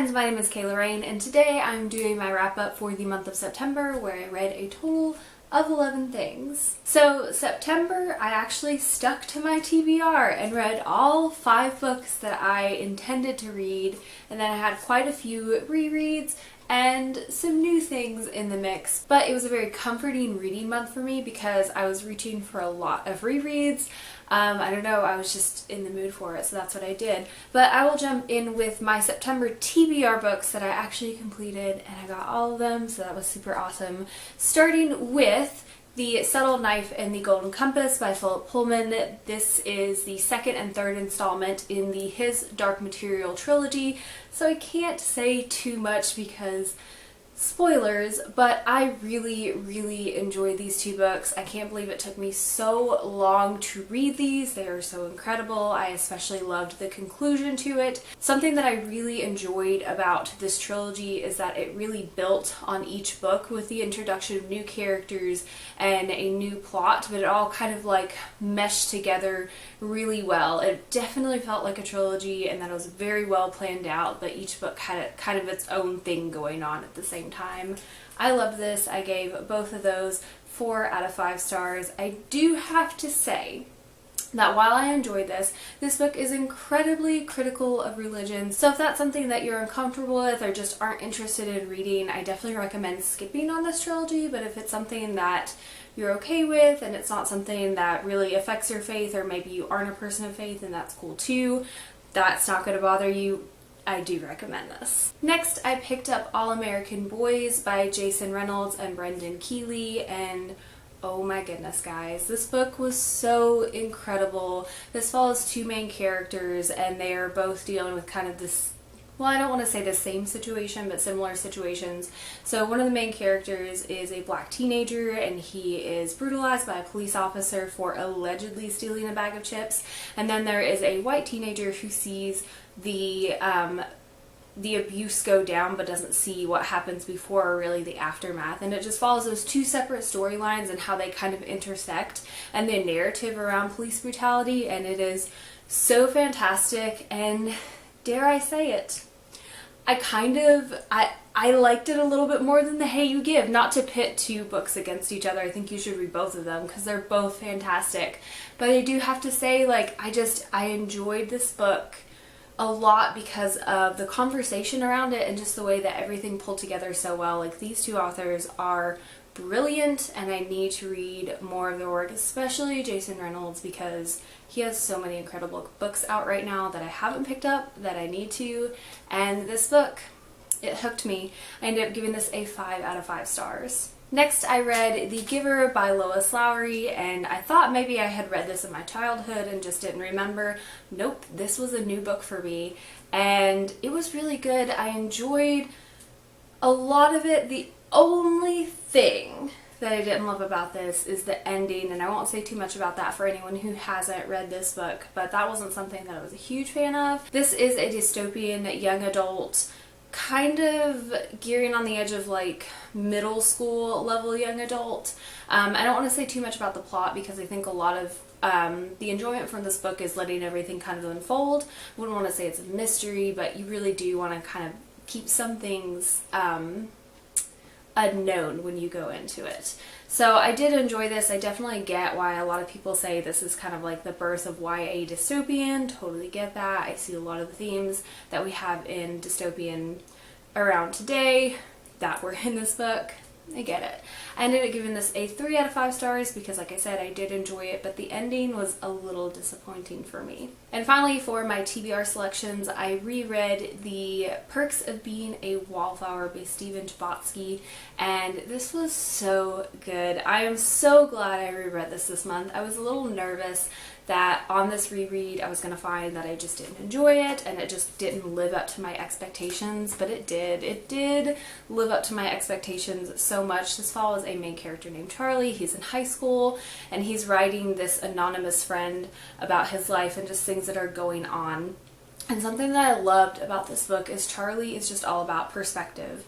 friends, my name is Kiely, and today I'm doing my wrap up for the month of September where I read a total of 11 things. So September, I actually stuck to my TBR and read all 5 books that I intended to read, and then I had quite a few rereads and some new things in the mix. But it was a very comforting reading month for me because I was reaching for a lot of rereads. I don't know, I was just in the mood for it, so that's what I did. But I will jump in with my September TBR books that I actually completed, and I got all of them, so that was super awesome. Starting with The Subtle Knife and the Golden Compass by Phillip Pullman. This is the second and third installment in the His Dark Material trilogy, so I can't say too much because spoilers, but I really enjoyed these 2 books. I can't believe it took me so long to read these. They are so incredible. I especially loved the conclusion to it. Something that I really enjoyed about this trilogy is that it really built on each book with the introduction of new characters and a new plot, but it all kind of like meshed together really well. It definitely felt like a trilogy and that it was very well planned out, but each book had kind of its own thing going on at the same time. I loved this. I gave both of those 4 out of 5 stars. I do have to say that while I enjoyed this book is incredibly critical of religion. So if that's something that you're uncomfortable with or just aren't interested in reading, I definitely recommend skipping on this trilogy. But if it's something that you're okay with and it's not something that really affects your faith, or maybe you aren't a person of faith and that's cool too, that's not going to bother you, I do recommend this. Next, I picked up All American Boys by Jason Reynolds and Brenden Kiely, and oh my goodness, guys, this book was so incredible. This follows 2 main characters, and they are both dealing with kind of this, well, I don't want to say the same situation, but similar situations. So one of the main characters is a black teenager, and he is brutalized by a police officer for allegedly stealing a bag of chips. And then there is a white teenager who sees the abuse go down but doesn't see what happens before, or really the aftermath. And it just follows those 2 separate storylines and how they kind of intersect, and the narrative around police brutality, and it is so fantastic. And dare I say it, I liked it a little bit more than The Hay You Give. Not to pit 2 books against each other, I think you should read both of them because they're both fantastic. But I do have to say, like, I enjoyed this book a lot because of the conversation around it and just the way that everything pulled together so well. Like, these 2 authors are brilliant, and I need to read more of their work, especially Jason Reynolds, because he has so many incredible books out right now that I haven't picked up that I need to. And this book, it hooked me. I ended up giving this a 5 out of 5 stars. Next, I read The Giver by Lois, Lowry, and I thought maybe I had read this in my childhood and just didn't remember. Nope, this was a new book for me, and it was really good. I enjoyed a lot of it. The only thing that I didn't love about this is the ending, and I won't say too much about that for anyone who hasn't read this book, but that wasn't something that I was a huge fan of. This is a dystopian young adult, kind of gearing on the edge of like middle school level young adult. I don't want to say too much about the plot because I think a lot of the enjoyment from this book is letting everything kind of unfold. Wouldn't want to say it's a mystery, but you really do want to kind of keep some things unknown when you go into it. So I did enjoy this. I definitely get why a lot of people say this is kind of like the birth of YA dystopian. Totally get that. I see a lot of the themes that we have in dystopian around today that were in this book. I get it. I ended up giving this a 3 out of 5 stars because, like I said, I did enjoy it, but the ending was a little disappointing for me. And finally, for my TBR selections, I reread The Perks of Being a Wallflower by Chbosky, and this was so good. I am so glad I reread this month. I was a little nervous that on this reread I was going to find that I just didn't enjoy it and it just didn't live up to my expectations, but it did. It did live up to my expectations so much. This follows a main character named Charlie. He's in high school and he's writing this anonymous friend about his life and just things that are going on. And something that I loved about this book is Charlie is just all about perspective.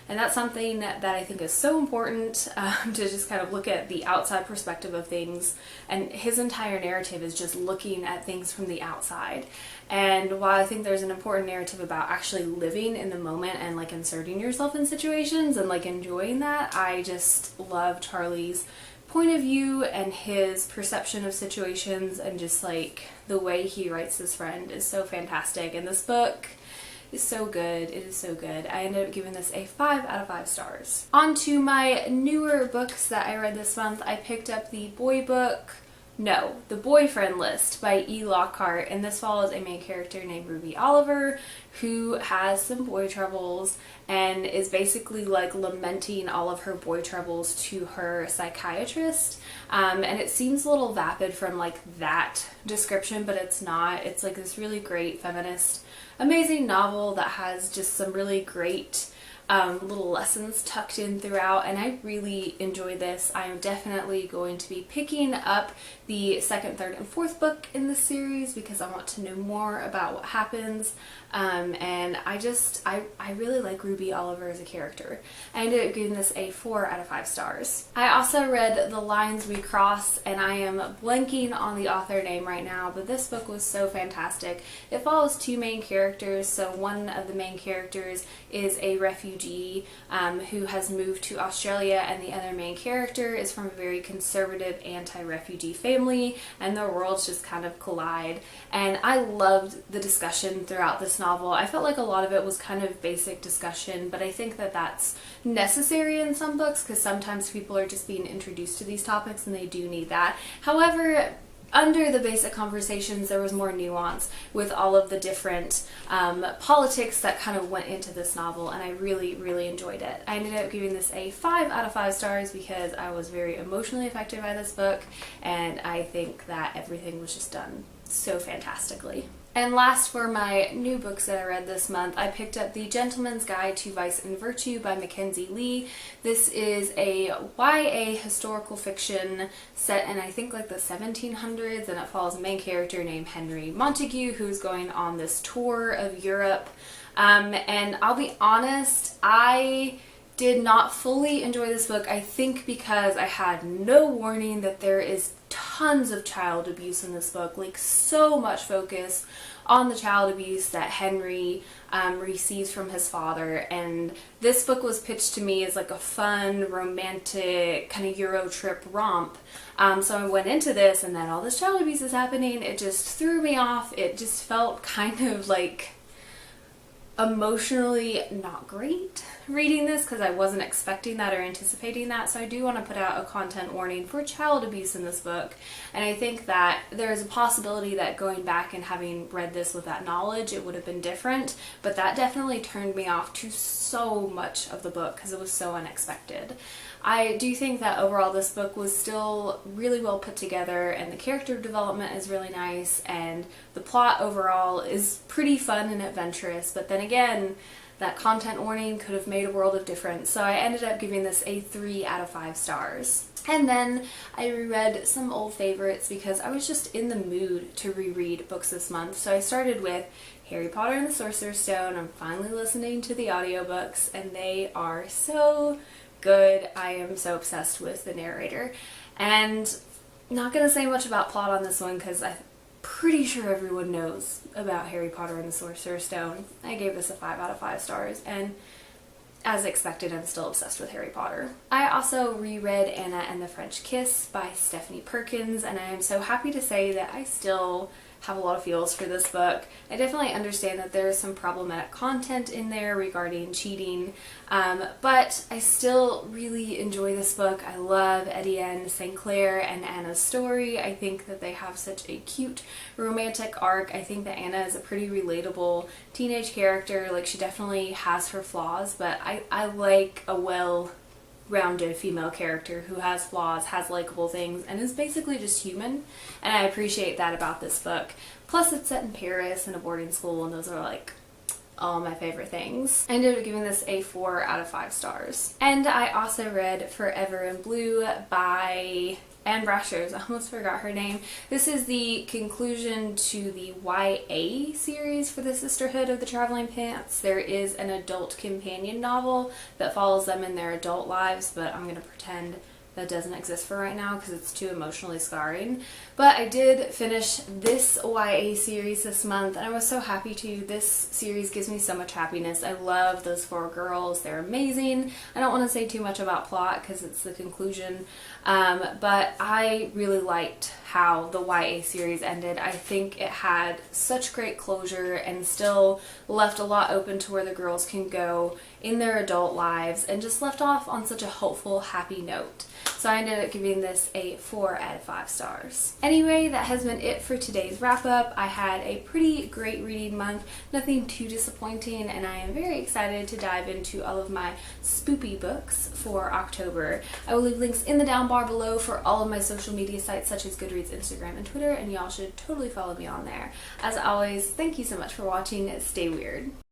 And that's something that I think is so important, to just kind of look at the outside perspective of things. And his entire narrative is just looking at things from the outside. And while I think there's an important narrative about actually living in the moment and like inserting yourself in situations and like enjoying that, I just love Charlie's point of view and his perception of situations, and just like the way he writes his friend is so fantastic. And this book is so good. It is so good. I ended up giving this a 5 out of 5 stars. On to my newer books that I read this month. I picked up the The Boyfriend List by E. Lockhart, and this follows a main character named Ruby Oliver who has some boy troubles and is basically like lamenting all of her boy troubles to her psychiatrist. And it seems a little vapid from like that description, but it's not. It's like this really great feminist, amazing novel that has just some really great little lessons tucked in throughout, and I really enjoy this. I am definitely going to be picking up the second, third, and fourth book in the series because I want to know more about what happens. And I really like Ruby Oliver as a character. I ended up giving this a 4 out of 5 stars. I also read The Lines We Cross, and I am blanking on the author name right now, but this book was so fantastic. It follows two main characters. So one of the main characters is a refugee who has moved to Australia, and the other main character is from a very conservative anti-refugee family, and their worlds just kind of collide. And I loved the discussion throughout this novel. I felt like a lot of it was kind of basic discussion, but I think that that's necessary in some books because sometimes people are just being introduced to these topics and they do need that. However, under the basic conversations, there was more nuance with all of the different politics that kind of went into this novel, and I really, really enjoyed it. I ended up giving this a 5 out of 5 stars because I was very emotionally affected by this book, and I think that everything was just done so fantastically. And last, for my new books that I read this month, I picked up The Gentleman's Guide to Vice and Virtue by Mackenzi Lee. This is a YA historical fiction set in, I think, like the 1700s, and it follows a main character named Henry Montague who's going on this tour of Europe. And I'll be honest, I did not fully enjoy this book, I think because I had no warning that there is tons of child abuse in this book, like so much focus on the child abuse that Henry receives from his father. And this book was pitched to me as like a fun, romantic, kind of Euro trip romp. So I went into this, and then all this child abuse is happening. It just threw me off. It just felt kind of like emotionally not great reading this because I wasn't expecting that or anticipating that. So I do want to put out a content warning for child abuse in this book, and I think that there is a possibility that going back and having read this with that knowledge, it would have been different, but that definitely turned me off to so much of the book because it was so unexpected. I do think that overall this book was still really well put together, and the character development is really nice, and the plot overall is pretty fun and adventurous, but then again, that content warning could have made a world of difference, so I ended up giving this a 3 out of 5 stars. And then I reread some old favorites because I was just in the mood to reread books this month, so I started with Harry Potter and the Sorcerer's Stone. I'm finally listening to the audiobooks, and they are so good. I am so obsessed with the narrator. And not gonna say much about plot on this one because I'm pretty sure everyone knows about Harry Potter and the Sorcerer's Stone. I gave this a 5 out of 5 stars, and as expected, I'm still obsessed with Harry Potter. I also reread Anna and the French Kiss by Stephanie Perkins, and I am so happy to say that I still have a lot of feels for this book. I definitely understand that there is some problematic content in there regarding cheating, but I still really enjoy this book. I love Etienne St. Clair and Anna's story. I think that they have such a cute romantic arc. I think that Anna is a pretty relatable teenage character. Like, she definitely has her flaws, but I like a well-rounded female character who has flaws, has likable things, and is basically just human, and I appreciate that about this book. Plus, it's set in Paris in a boarding school, and those are like all my favorite things. I ended up giving this a 4 out of 5 stars. And I also read Forever in Blue by and Brashares, I almost forgot her name. This is the conclusion to the YA series for the Sisterhood of the Traveling Pants. There is an adult companion novel that follows them in their adult lives, but I'm going to pretend that doesn't exist for right now because it's too emotionally scarring. But I did finish this YA series this month, and I was so happy to. This series gives me so much happiness. I love those 4 girls. They're amazing. I don't want to say too much about plot because it's the conclusion, but I really liked how the YA series ended. I think it had such great closure and still left a lot open to where the girls can go in their adult lives, and just left off on such a hopeful, happy note. So I ended up giving this a 4 out of 5 stars. Anyway, that has been it for today's wrap up. I had a pretty great reading month, nothing too disappointing, and I am very excited to dive into all of my spoopy books for October. I will leave links in the down bar below for all of my social media sites such as Goodreads, Instagram, and Twitter, and y'all should totally follow me on there. As always, thank you so much for watching. Stay weird.